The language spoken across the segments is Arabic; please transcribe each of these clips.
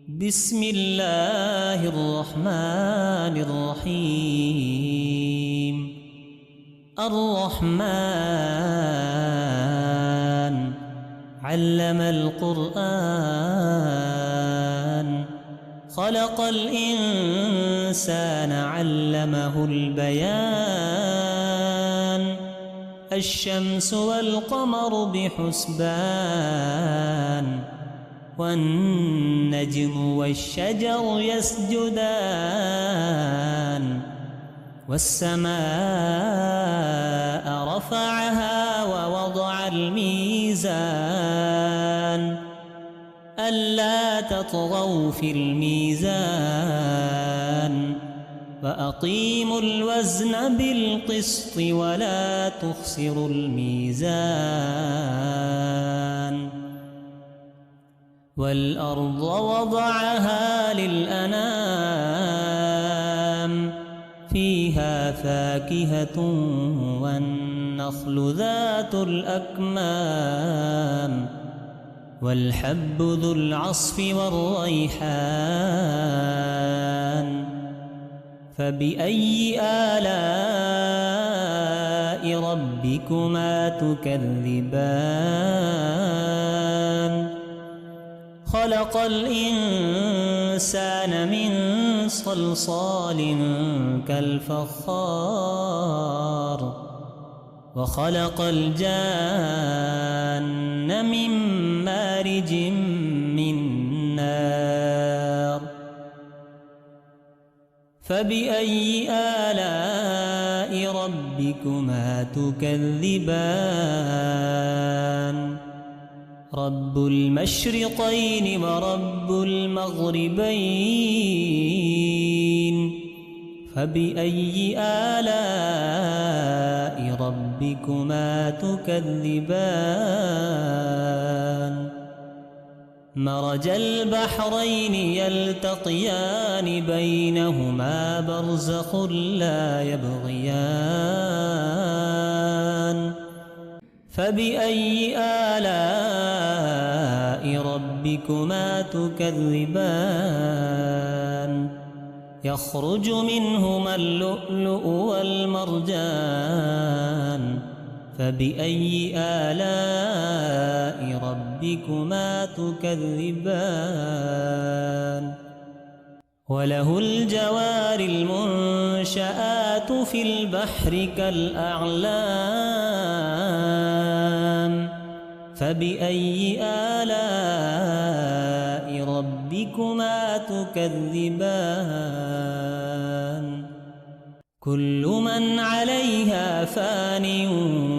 بسم الله الرحمن الرحيم. الرحمن علم القرآن، خلق الإنسان علمه البيان. الشمس والقمر بحسبان، والنجم والشجر يسجدان. والسماء رفعها ووضع الميزان، ألا تطغوا في الميزان، وأقيموا الوزن بالقسط ولا تخسروا الميزان. والأرض وضعها للأنام، فيها فاكهة والنخل ذات الأكمام، والحب ذو العصف والريحان. فبأي آلاء ربكما تكذبان؟ خلق الإنسان من صلصال كالفخار، وخلق الجان من مارج من نار. فبأي آلاء ربكما تكذبان؟ رب المشرقين ورب المغربين. فبأي آلاء ربكما تكذبان؟ مرج البحرين يلتقيان، بينهما برزخ لا يبغيان. فبأي آلاء ربكما تكذبان؟ يخرج منهما اللؤلؤ والمرجان. فبأي آلاء ربكما تكذبان؟ وله الجوار المنشآت في البحر كالأعلام. فبأي آلاء ربكما تكذبان؟ كل من عليها فان،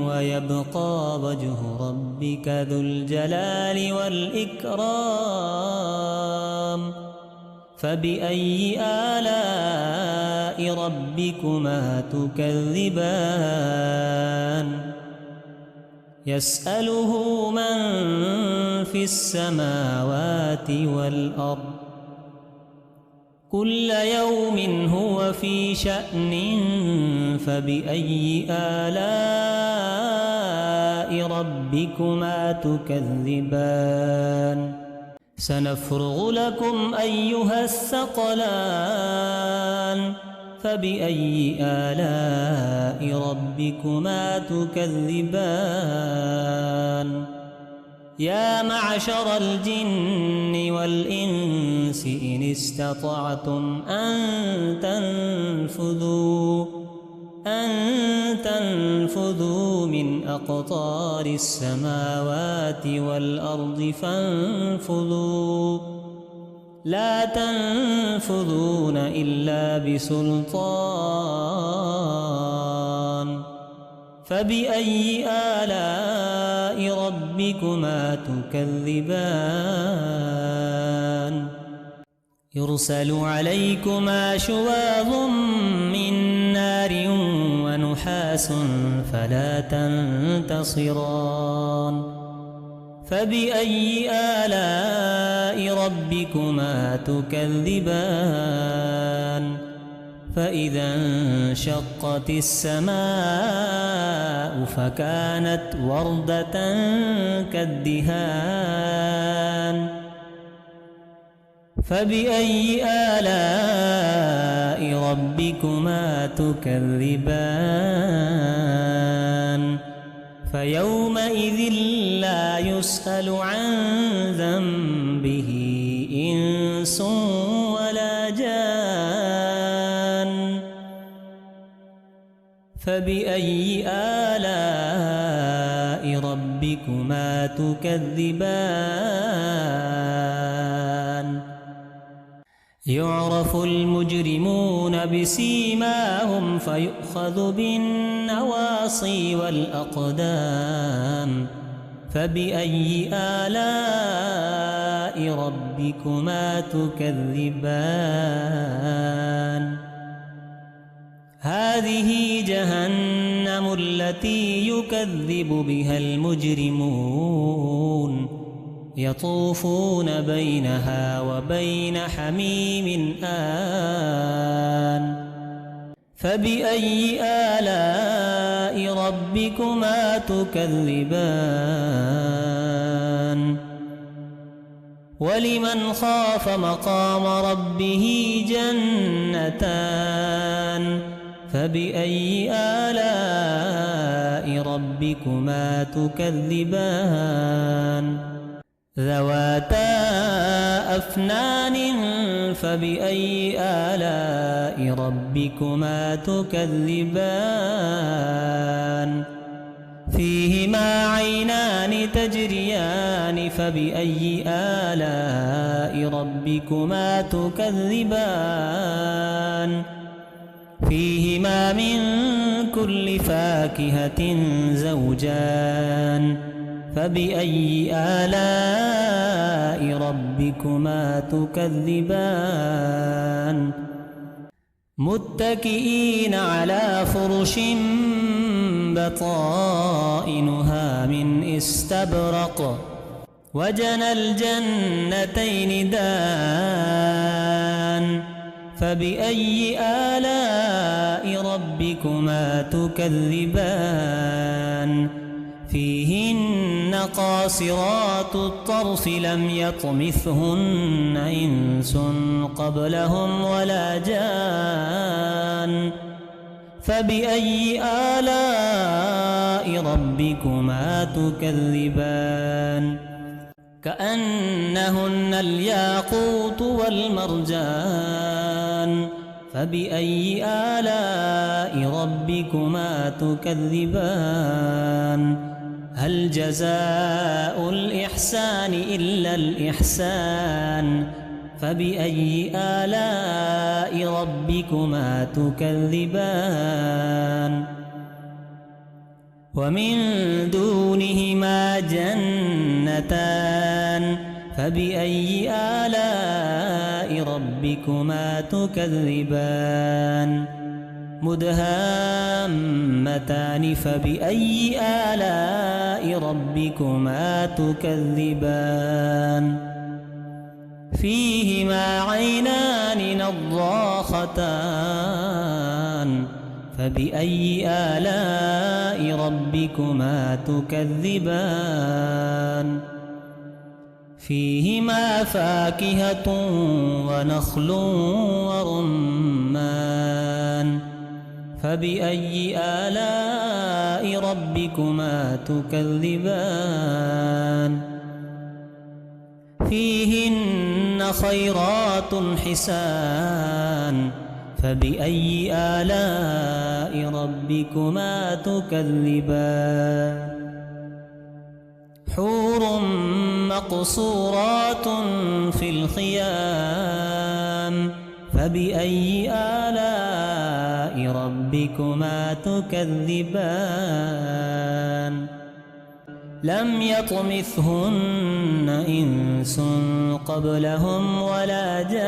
ويبقى وجه ربك ذو الجلال والإكرام. فبأي آلاء ربكما تكذبان؟ يسأله من في السماوات والأرض، كل يوم هو في شأن. فبأي آلاء ربكما تكذبان؟ سنفرغ لكم أيها الثقلان. فبأي آلاء ربكما تكذبان؟ يا معشر الجن والإنس إن استطعتم أن تنفذوا من أقطار السماوات والأرض فانفذوا، لا تنفذون إلا بسلطان. فبأي آلاء ربكما تكذبان؟ يرسل عليكما شواظ من نار ونحاس فلا تنتصران. فبأي آلاء ربكما تكذبان؟ فإذا انشقت السماء فكانت وردة كالدهان. فبأي آلاء ربكما تكذبان فيومئذ لا يسأل عن ذنبه إنس ولا جان فبأي آلاء ربكما تكذبان يعرف المجرمون بسيماهم فيؤخذ بالنواصي والأقدام فبأي آلاء ربكما تكذبان هذه جهنم التي يكذب بها المجرمون يطوفون بينها وبين حميم آن فبأي آلاء ربكما تكذبان ولمن خاف مقام ربه جنتان فبأي آلاء ربكما تكذبان ذواتا أفنان فبأي آلاء ربكما تكذبان فيهما عينان تجريان فبأي آلاء ربكما تكذبان فيهما من كل فاكهة زوجان فبأي آلاء ربكما تكذبان متكئين على فرش بطائنها من استبرق وجنى الجنتين دان فبأي آلاء ربكما تكذبان فيهن قاصرات الطرف لم يطمثهن إنس قبلهم ولا جان فبأي آلاء ربكما تكذبان كأنهن الياقوت والمرجان فبأي آلاء ربكما تكذبان هل جزاء الإحسان إلا الإحسان فبأي آلاء ربكما تكذبان ومن دونهما جنتان فبأي آلاء ربكما تكذبان مدهامتان فبأي آلاء ربكما تكذبان فيهما عينان نضاختان فبأي آلاء ربكما تكذبان فيهما فاكهة ونخل ورمان فبأي آلاء ربكما تكذبان فيهن خيرات حسان فبأي آلاء ربكما تكذبان حور مقصورات في الخيام فبأي آلاء ربكما تكذبان لم يطمثهن إنس قبلهم ولا جان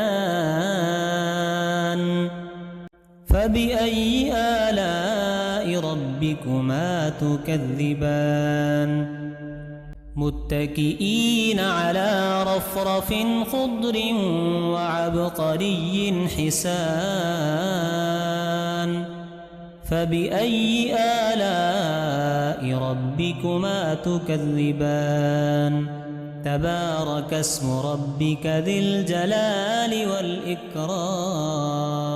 فبأي آلاء ربكما تكذبان متكئين على رفرف خضر وعبقري حسان فبأي آلاء ربكما تكذبان تبارك اسم ربك ذي الجلال والإكرام.